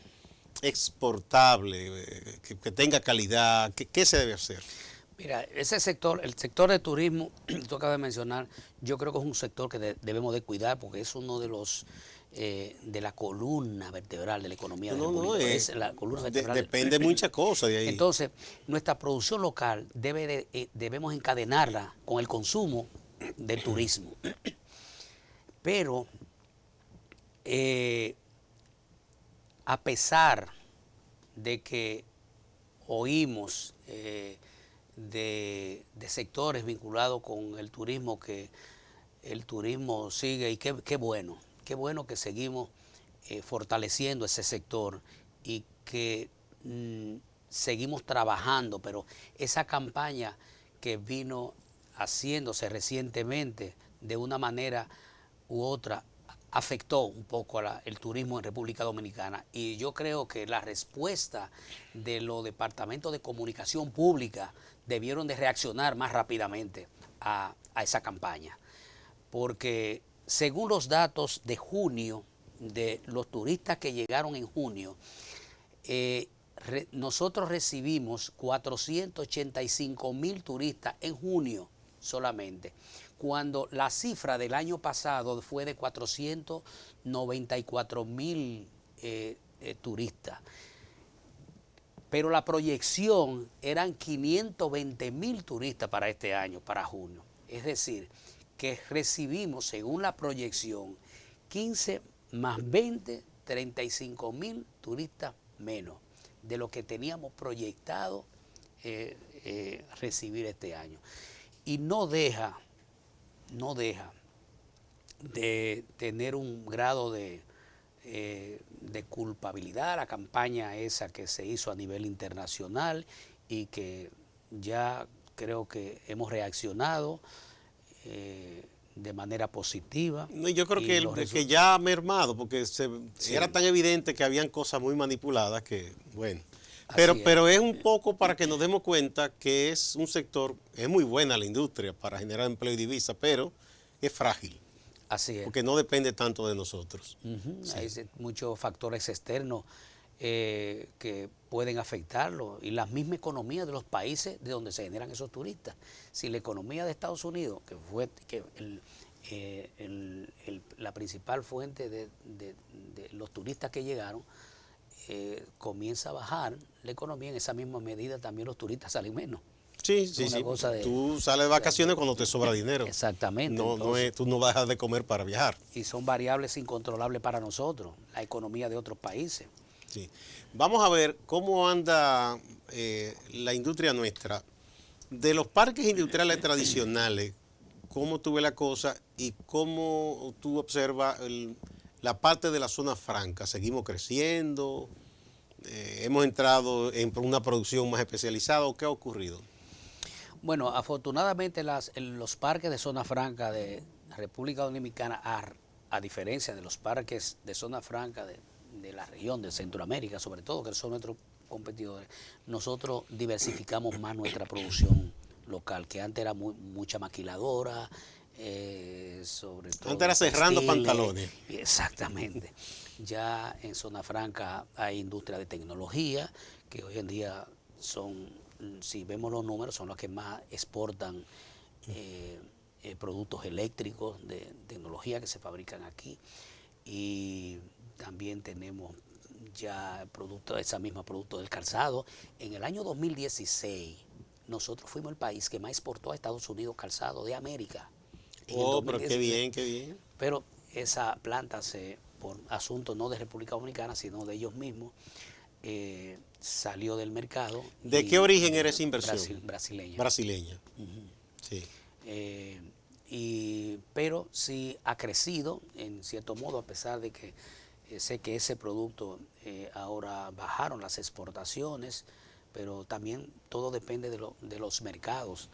A: exportable, que tenga calidad, ¿qué se debe hacer?
B: Mira, ese sector, el sector de turismo, tú acabas de mencionar, yo creo que es un sector que debemos de cuidar porque es uno de los de la columna vertebral de la economía de la República. Es la columna vertebral.
A: Depende de muchas cosas de ahí.
B: Entonces, nuestra producción local debemos encadenarla con el consumo del turismo. Pero, a pesar de que oímos de sectores vinculados con el turismo, que el turismo sigue, y qué bueno que seguimos fortaleciendo ese sector y que seguimos trabajando, pero esa campaña que vino haciéndose recientemente de una manera u otra afectó un poco el turismo en República Dominicana, y yo creo que la respuesta de los departamentos de comunicación pública debieron de reaccionar más rápidamente a esa campaña, porque según los datos de junio, de los turistas que llegaron en junio, nosotros recibimos 485,000 turistas en junio solamente, cuando la cifra del año pasado fue de 494.000 turistas. Pero la proyección eran 520.000 turistas para este año, para junio. Es decir, que recibimos, según la proyección, 15 más 20, 35.000 turistas menos de lo que teníamos proyectado recibir este año. Y no deja de tener un grado de culpabilidad la campaña esa que se hizo a nivel internacional y que ya creo que hemos reaccionado de manera positiva.
A: No, yo creo que ya ha mermado, porque era tan evidente que habían cosas muy manipuladas que, bueno. Pero es un poco para que nos demos cuenta que es un sector, es muy buena la industria para generar empleo y divisa, pero es frágil.
B: Así es.
A: Porque no depende tanto de nosotros.
B: Sí. Hay muchos factores externos que pueden afectarlo y la misma economía de los países de donde se generan esos turistas. Si la economía de Estados Unidos, que fue la principal fuente de los turistas que llegaron, comienza a bajar la economía, en esa misma medida también los turistas salen menos.
A: Sí. Tú sales de vacaciones cuando te sobra dinero.
B: Exactamente.
A: Tú no vas a dejar de comer para viajar.
B: Y son variables incontrolables para nosotros, la economía de otros países.
A: Sí. Vamos a ver cómo anda la industria nuestra. De los parques industriales tradicionales, ¿cómo tú ves la cosa y cómo tú observas la parte de la zona franca? ¿Seguimos creciendo? ¿Hemos entrado en una producción más especializada o qué ha ocurrido?
B: Bueno, afortunadamente los parques de zona franca de República Dominicana, a diferencia de los parques de zona franca de la región de Centroamérica, sobre todo, que son nuestros competidores, nosotros diversificamos más nuestra producción local, que antes era mucha maquiladora, sobre todo
A: antes era cerrando pantalones.
B: Exactamente. Ya en zona franca hay industria de tecnología, que hoy en día son, si vemos los números, son los que más exportan productos eléctricos de tecnología que se fabrican aquí. Y también tenemos ya esa misma producto del calzado. En el año 2016, nosotros fuimos el país que más exportó a Estados Unidos calzado de América.
A: Pero qué bien, qué bien.
B: Pero esa planta, por asuntos no de República Dominicana, sino de ellos mismos, salió del mercado.
A: ¿De qué origen era esa inversión?
B: Brasileña.
A: Brasileña. Sí.
B: Pero sí ha crecido, en cierto modo, a pesar de que sé que ese producto ahora bajaron las exportaciones, pero también todo depende de los mercados.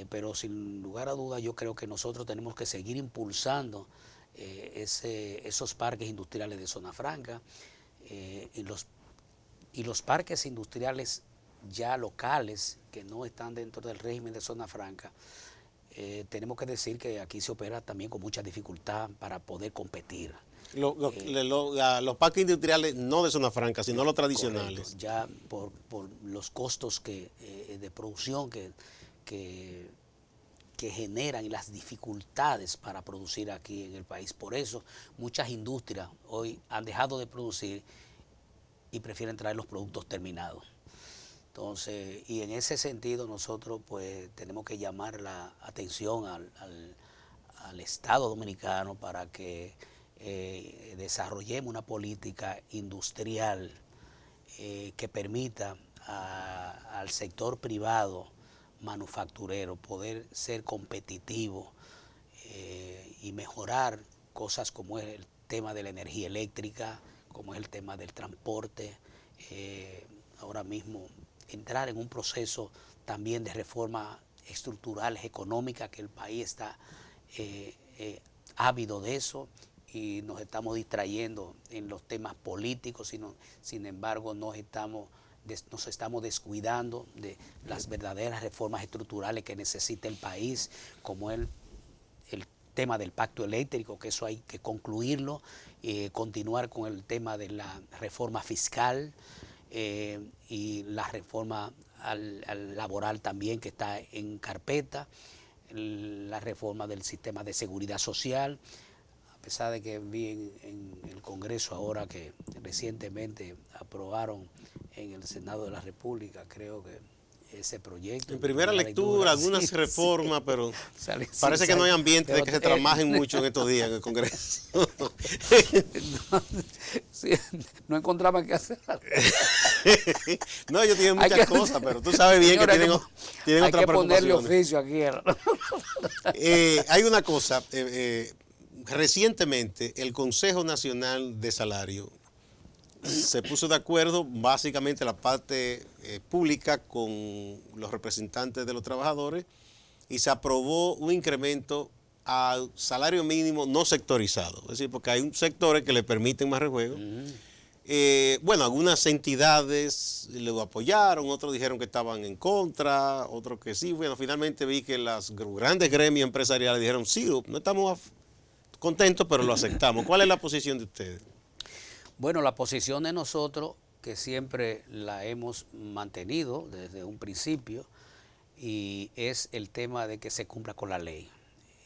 B: Pero sin lugar a dudas yo creo que nosotros tenemos que seguir impulsando esos parques industriales de zona franca y los parques industriales ya locales que no están dentro del régimen de zona franca. Tenemos que decir que aquí se opera también con mucha dificultad para poder competir.
A: Los parques industriales no de zona franca, sino los tradicionales.
B: Correcto, ya por los costos de producción que generan y las dificultades para producir aquí en el país. Por eso muchas industrias hoy han dejado de producir y prefieren traer los productos terminados. Entonces, y en ese sentido nosotros pues tenemos que llamar la atención al Estado dominicano para que desarrollemos una política industrial que permita al sector privado manufacturero poder ser competitivo y mejorar cosas como es el tema de la energía eléctrica, como es el tema del transporte, ahora mismo entrar en un proceso también de reformas estructurales económicas, que el país está ávido de eso y nos estamos distrayendo en los temas políticos, sin embargo nos estamos descuidando de las verdaderas reformas estructurales que necesita el país, como el tema del pacto eléctrico, que eso hay que concluirlo, continuar con el tema de la reforma fiscal y la reforma al laboral también, que está en carpeta. la reforma del sistema de seguridad social, a pesar de que vi en el Congreso ahora que recientemente aprobaron en el Senado de la República, creo que ese proyecto.
A: En primera lectura, algunas
B: sí,
A: reformas,
B: sí.
A: pero
B: Sale,
A: parece
B: sí,
A: que no hay
B: sale,
A: ambiente de
B: pero,
A: que se trabajen mucho en estos días en el Congreso.
B: Sí, no encontraban qué hacer.
A: No, ellos tienen muchas cosas, pero tú sabes bien
B: Señora,
A: que tienen
B: hay
A: otras
B: que ponerle
A: preocupaciones.
B: oficio aquí.
A: Hay una cosa, recientemente el Consejo Nacional de Salario se puso de acuerdo, básicamente la parte pública con los representantes de los trabajadores, y se aprobó un incremento al salario mínimo no sectorizado. Es decir, porque hay sectores que le permiten más rejuego. Bueno, algunas entidades lo apoyaron, otros dijeron que estaban en contra, otros que sí. Bueno, finalmente vi que los grandes gremios empresariales dijeron sí, no estamos contentos, pero lo aceptamos. ¿Cuál es la posición de ustedes?
B: Bueno, la posición de nosotros, que siempre la hemos mantenido desde un principio, y es el tema de que se cumpla con la ley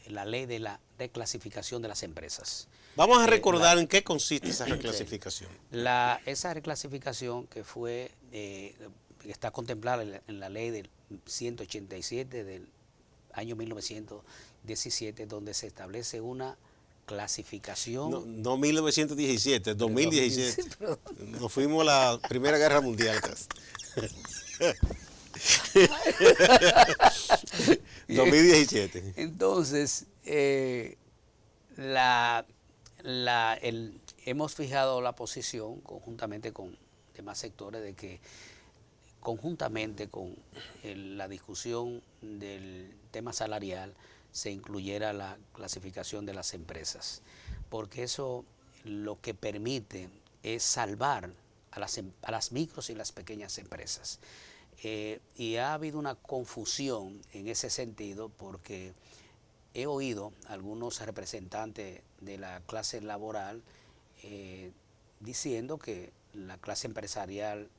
B: de la reclasificación de las empresas.
A: Vamos a recordar en qué consiste esa reclasificación.
B: Esa reclasificación que fue, que está contemplada en la ley del 187 del año 1917, donde se establece una clasificación.
A: No 1917, 2017.
B: Perdón.
A: Nos fuimos a la Primera Guerra Mundial. 2017.
B: Entonces, hemos fijado la posición conjuntamente con demás sectores de que conjuntamente con la discusión del tema salarial se incluyera la clasificación de las empresas, porque eso lo que permite es salvar a las micros y las pequeñas empresas. Y ha habido una confusión en ese sentido, porque he oído algunos representantes de la clase laboral diciendo que la clase empresarial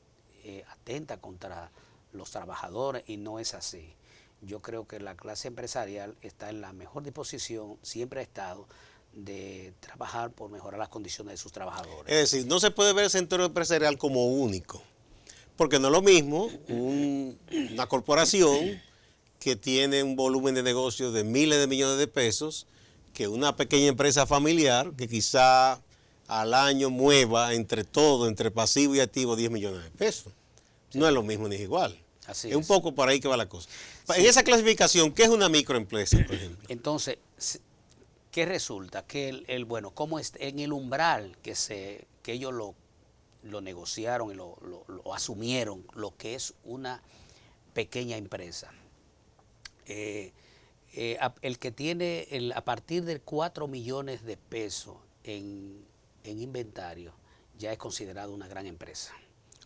B: atenta contra los trabajadores, y no es así. Yo creo que la clase empresarial está en la mejor disposición, siempre ha estado, de trabajar por mejorar las condiciones de sus trabajadores.
A: Es decir, no se puede ver el sector empresarial como único, porque no es lo mismo una corporación que tiene un volumen de negocio de miles de millones de pesos que una pequeña empresa familiar que quizá al año mueva entre todo, entre pasivo y activo, 10 millones de pesos. Sí. No es lo mismo ni es igual.
B: Así
A: es un poco por ahí que va la cosa. Sí. En esa clasificación, ¿qué es una microempresa, por ejemplo?
B: Entonces, ¿qué resulta? Que bueno, como en el umbral que ellos lo negociaron y lo asumieron, lo que es una pequeña empresa. El que tiene a partir de 4 millones de pesos en inventario ya es considerado una gran empresa.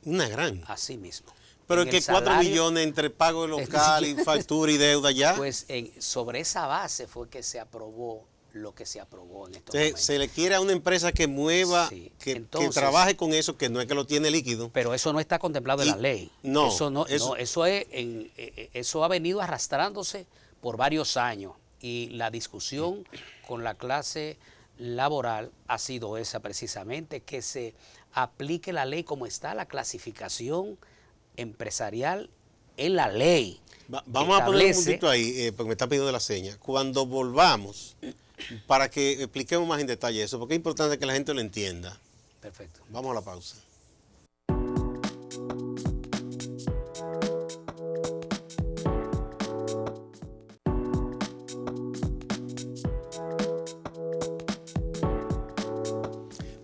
A: Una gran.
B: Así mismo.
A: Pero que 4 millones entre pago local y factura y deuda ya.
B: Pues sobre esa base fue que se aprobó lo que se aprobó en estos momentos.
A: Se le quiere a una empresa que mueva, sí. que trabaje con eso, que no es que lo tiene líquido.
B: Pero eso no está contemplado en la ley.
A: No.
B: Eso ha venido arrastrándose por varios años, y la discusión con la clase laboral ha sido esa precisamente, que se aplique la ley como está la clasificación empresarial en la ley.
A: Vamos a poner un puntito ahí, porque me están pidiendo la seña. Cuando volvamos, para que expliquemos más en detalle eso, porque es importante que la gente lo entienda.
B: Perfecto.
A: Vamos a la pausa.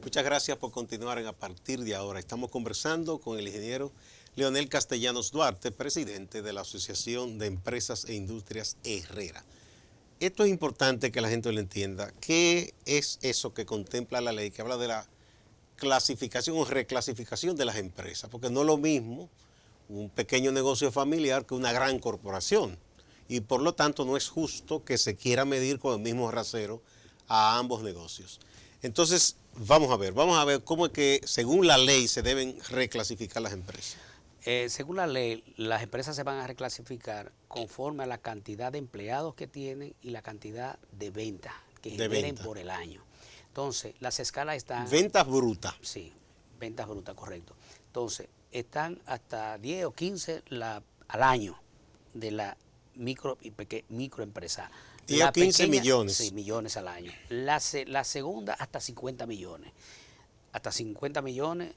A: Muchas gracias por continuar en A Partir de Ahora. Estamos conversando con el ingeniero Leonel Castellanos Duarte, presidente de la Asociación de Empresas e Industrias Herrera. Esto es importante que la gente lo entienda. ¿Qué es eso que contempla la ley que habla de la clasificación o reclasificación de las empresas? Porque no es lo mismo un pequeño negocio familiar que una gran corporación. Y por lo tanto no es justo que se quiera medir con el mismo rasero a ambos negocios. Entonces, vamos a ver cómo es que según la ley se deben reclasificar las empresas.
B: Según la ley, las empresas se van a reclasificar conforme a la cantidad de empleados que tienen y la cantidad de ventas que generen por el año. Entonces, las escalas están...
A: Ventas brutas.
B: Sí, ventas brutas, correcto. Entonces, están hasta 10 o 15 al año de la microempresa.
A: 10 o 15 millones.
B: Sí, millones al año. La segunda hasta 50 millones. Hasta 50 millones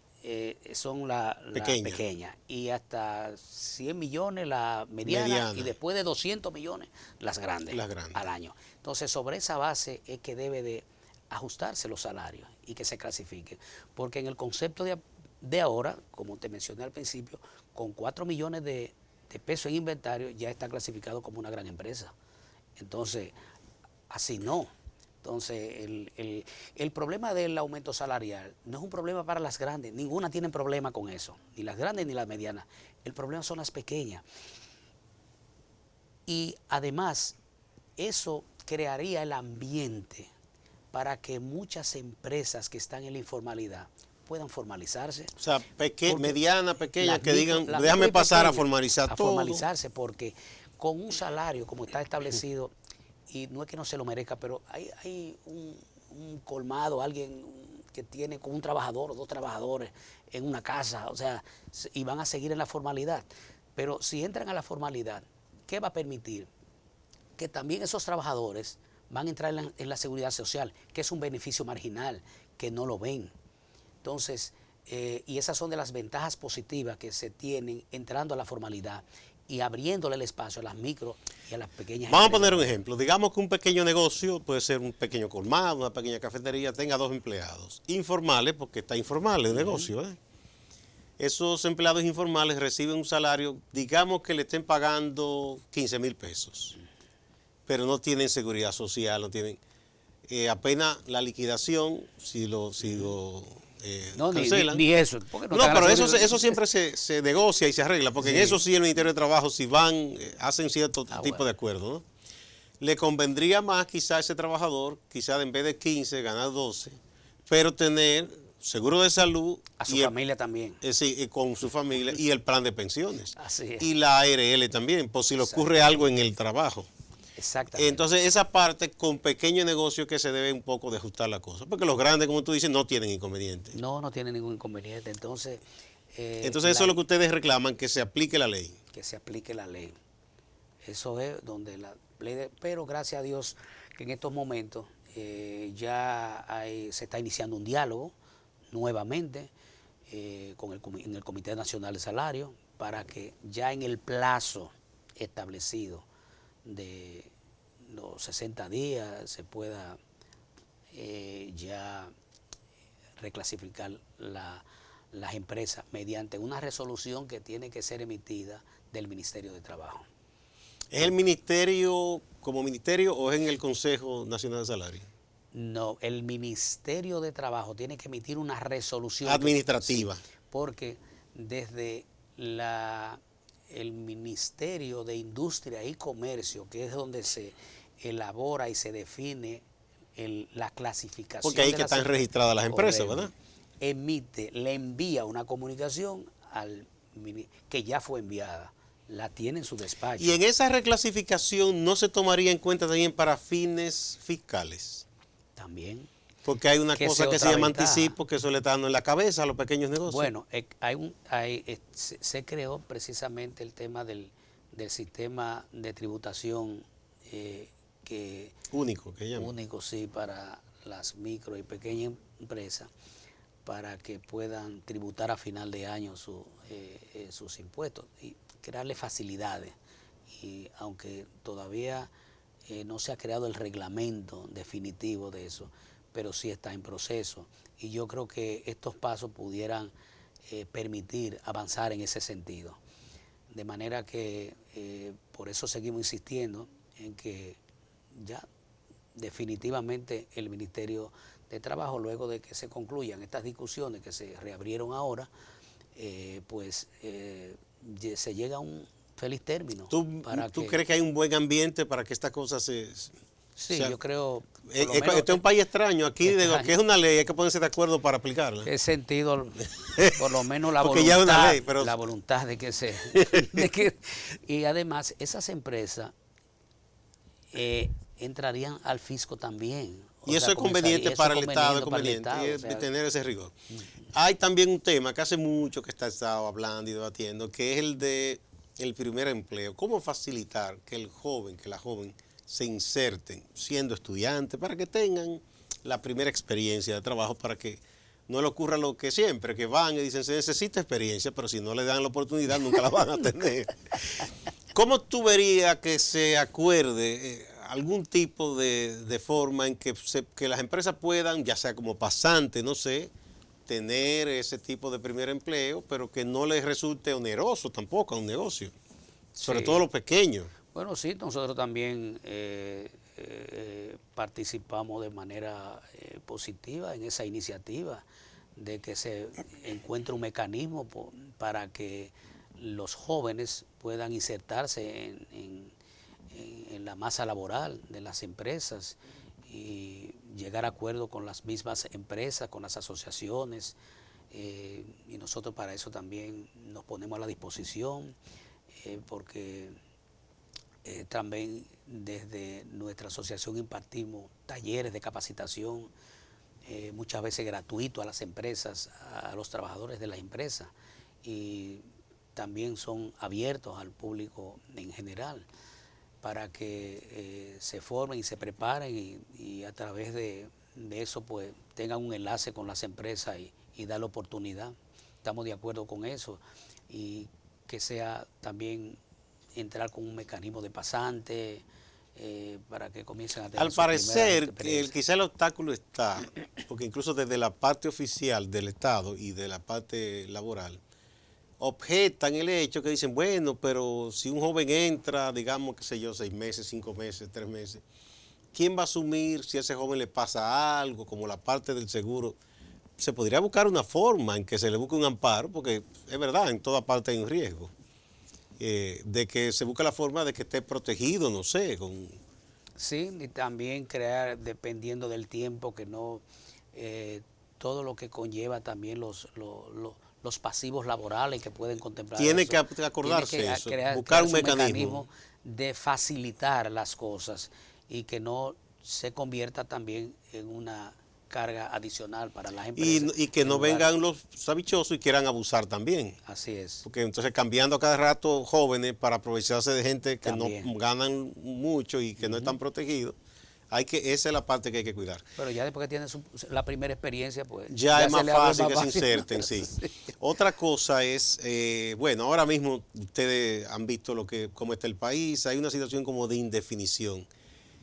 B: son la pequeña. Y hasta 100 millones la mediana. Y después de 200 millones las grandes al año. Entonces, sobre esa base es que debe de ajustarse los salarios y que se clasifiquen. Porque en el concepto de ahora, como te mencioné al principio, con 4 millones de pesos en inventario ya está clasificado como una gran empresa. Entonces, así no. Entonces, el problema del aumento salarial no es un problema para las grandes. Ninguna tiene problema con eso. Ni las grandes ni las medianas. El problema son las pequeñas. Y además, eso crearía el ambiente para que muchas empresas que están en la informalidad puedan formalizarse.
A: O sea, mediana, pequeña, que digan, déjame pasar a formalizar todo. A
B: formalizarse, porque con un salario como está establecido, y no es que no se lo merezca, pero hay un colmado, alguien que tiene con un trabajador o 2 trabajadores en una casa, o sea, y van a seguir en la formalidad. Pero si entran a la formalidad, ¿qué va a permitir? Que también esos trabajadores van a entrar en la seguridad social, que es un beneficio marginal, que no lo ven. Entonces, y esas son de las ventajas positivas que se tienen entrando a la formalidad y abriéndole el espacio a las micro y a las pequeñas
A: empresas. Vamos a poner un ejemplo. Digamos que un pequeño negocio, puede ser un pequeño colmado, una pequeña cafetería, tenga 2 empleados. Informales, porque está informal el negocio. Esos empleados informales reciben un salario, digamos que le estén pagando 15,000 pesos. Pero no tienen seguridad social, no tienen apenas la liquidación, si lo
B: no,
A: cancelan.
B: Ni eso.
A: No, pero eso siempre se negocia y se arregla, porque en eso sí el Ministerio de Trabajo, si hacen cierto tipo de acuerdo, ¿no? Le convendría más quizá a ese trabajador, quizá en vez de 15, ganar 12, pero tener seguro de salud.
B: A su familia también.
A: Sí, con su familia y el plan de pensiones.
B: Así es.
A: Y la ARL también, por si le ocurre algo en el trabajo.
B: Exactamente.
A: Entonces, esa parte con pequeño negocio que se debe un poco de ajustar la cosa. Porque los grandes, como tú dices, no tienen inconveniente.
B: No tienen ningún inconveniente. Entonces,
A: eso es lo que ustedes reclaman, que se aplique la ley.
B: Que se aplique la ley. Eso es donde la ley... Pero gracias a Dios que en estos momentos ya se está iniciando un diálogo nuevamente en el Comité Nacional de Salario para que ya en el plazo establecido de los 60 días se pueda ya reclasificar las empresas mediante una resolución que tiene que ser emitida del Ministerio de Trabajo.
A: ¿Es el ministerio como ministerio o es en el Consejo Nacional de Salario?
B: No, el Ministerio de Trabajo tiene que emitir una resolución
A: administrativa.
B: Sí, porque desde el Ministerio de Industria y Comercio, que es donde se elabora y se define la clasificación.
A: Porque ahí que están registradas las empresas, ¿verdad?
B: Le envía una comunicación que ya fue enviada, la tiene en su despacho.
A: Y en esa reclasificación no se tomaría en cuenta también para fines fiscales.
B: También.
A: Porque hay una cosa que se llama anticipo, que eso le está dando en la cabeza a los pequeños negocios.
B: Bueno, se creó precisamente el tema del sistema de tributación
A: único, que llama.
B: Único, sí, para las micro y pequeñas empresas, para que puedan tributar a final de año sus impuestos y crearle facilidades. Y aunque todavía no se ha creado el reglamento definitivo de eso, pero sí está en proceso. Y yo creo que estos pasos pudieran permitir avanzar en ese sentido. De manera que por eso seguimos insistiendo en que ya definitivamente el Ministerio de Trabajo, luego de que se concluyan estas discusiones que se reabrieron ahora, se llega a un feliz término.
A: ¿Tú crees que hay un buen ambiente para que esta cosa
B: Sí,
A: O sea,
B: yo creo, por lo menos,
A: este es un país extraño. Aquí, de lo que es una ley, hay que ponerse de acuerdo para aplicarla.
B: he sentido, por lo menos
A: Porque ya es una ley, pero...
B: la voluntad de que se, y además esas empresas entrarían al fisco también.
A: Y eso es conveniente para el Estado, es
B: para el
A: conveniente,
B: Estado,
A: y
B: o
A: es de
B: sea,
A: tener ese rigor. Hay también un tema que hace mucho que está estado hablando y debatiendo, que es el de el primer empleo. ¿Cómo facilitar que el joven, que la joven se inserten siendo estudiantes para que tengan la primera experiencia de trabajo, para que no le ocurra lo que siempre, que van y dicen se necesita experiencia, pero si no le dan la oportunidad nunca la van a tener? ¿Cómo tú verías que se acuerde algún tipo de forma en que las empresas puedan, ya sea como pasante, no sé, tener ese tipo de primer empleo, pero que no les resulte oneroso tampoco a un negocio, sobre todo
B: sí.
A: los pequeños?
B: Bueno, sí, nosotros también participamos de manera positiva en esa iniciativa de que se encuentre un mecanismo para que los jóvenes puedan insertarse en la masa laboral de las empresas y llegar a acuerdo con las mismas empresas, con las asociaciones, y nosotros para eso también nos ponemos a la disposición, porque también desde nuestra asociación impartimos talleres de capacitación, muchas veces gratuitos a las empresas, a los trabajadores de las empresas, y también son abiertos al público en general para que se formen y se preparen y a través de eso pues tengan un enlace con las empresas y dar la oportunidad. Estamos de acuerdo con eso y que sea también entrar con un mecanismo de pasante para que comiencen a tener
A: Al
B: su primera
A: parecer,
B: experiencia.
A: quizá el obstáculo está, porque incluso desde la parte oficial del Estado y de la parte laboral, objetan el hecho que dicen, bueno, pero si un joven entra, digamos, qué sé yo, 6 meses, 5 meses, 3 meses, ¿quién va a asumir si a ese joven le pasa algo, como la parte del seguro? Se podría buscar una forma en que se le busque un amparo, porque es verdad, en toda parte hay un riesgo, de que se busque la forma de que esté protegido, no sé, con...
B: Sí, y también crear, dependiendo del tiempo, que no todo lo que conlleva también los pasivos laborales que pueden contemplar
A: Tiene que
B: eso. Tiene que
A: acordarse eso, buscar
B: crear
A: un
B: su
A: mecanismo.
B: mecanismo de facilitar las cosas y que no se convierta también en una carga adicional para las empresas.
A: Y que
B: En
A: no
B: lugar,
A: vengan los sabichosos y quieran abusar también.
B: así es,
A: Porque entonces cambiando a cada rato jóvenes para aprovecharse de gente que no
B: también.
A: ganan mucho y que no están protegidos, esa es la parte que hay que cuidar.
B: Pero ya después que tiene la primera experiencia, pues
A: Ya
B: ya
A: es
B: se
A: más
B: le abre
A: fácil
B: más
A: que se
B: fácil.
A: inserten, sí.
B: Sí.
A: Otra cosa es, bueno, ahora mismo ustedes han visto cómo está el país, hay una situación como de indefinición,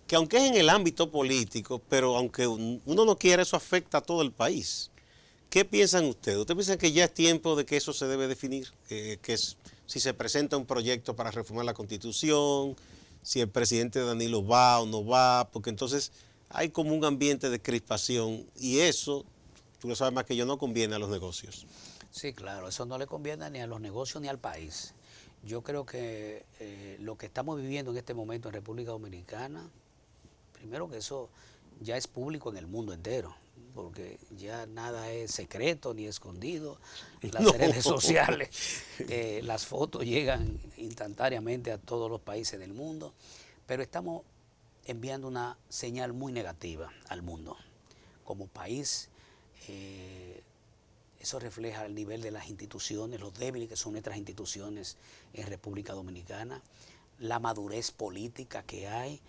A: que aunque es en el ámbito político, pero aunque uno no quiera, eso afecta a todo el país. ¿Qué piensan ustedes? ¿Ustedes piensan que ya es tiempo de que eso se debe definir? Si se presenta un proyecto para reformar la Constitución, si el presidente Danilo va o no va, porque entonces hay como un ambiente de crispación y eso, tú lo sabes más que yo, no conviene a los negocios.
B: Sí, claro, eso no le conviene ni a los negocios ni al país. Yo creo que lo que estamos viviendo en este momento en República Dominicana, primero que eso ya es público en el mundo entero, porque ya nada es secreto ni escondido. Las
A: No.
B: redes sociales, las fotos llegan instantáneamente a todos los países del mundo, pero estamos enviando una señal muy negativa al mundo. Como país, eso refleja el nivel de las instituciones, los débiles que son nuestras instituciones en República Dominicana, la madurez política que hay.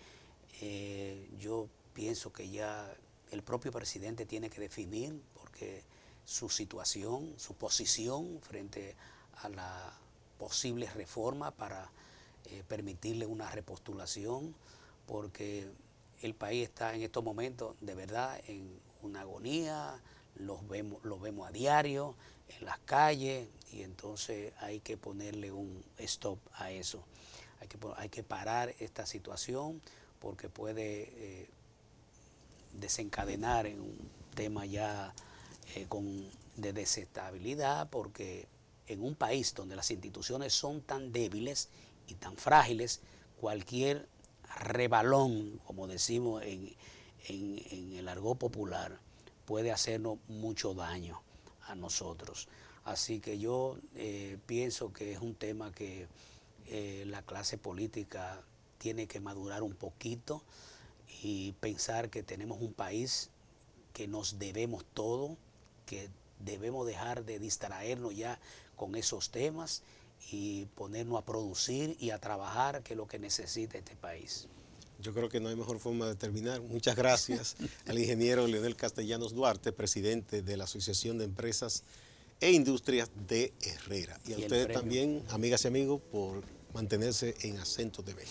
B: Yo pienso que ya el propio presidente tiene que definir porque su situación, su posición frente a la posible reforma para permitirle una repostulación, porque el país está en estos momentos de verdad en una agonía, lo vemos a diario en las calles y entonces hay que ponerle un stop a eso. Hay que parar esta situación porque puede desencadenar en un tema ya de desestabilidad, porque en un país donde las instituciones son tan débiles y tan frágiles, cualquier rebalón, como decimos en el argot popular, puede hacernos mucho daño a nosotros. Así que yo pienso que es un tema que la clase política tiene que madurar un poquito y pensar que tenemos un país que nos debemos todo, que debemos dejar de distraernos ya con esos temas y ponernos a producir y a trabajar, que es lo que necesita este país.
A: Yo creo que no hay mejor forma de terminar. Muchas gracias al ingeniero Leonel Castellanos Duarte, presidente de la Asociación de Empresas e Industrias de Herrera. Y a ustedes también, amigas y amigos, por mantenerse en Acento TV.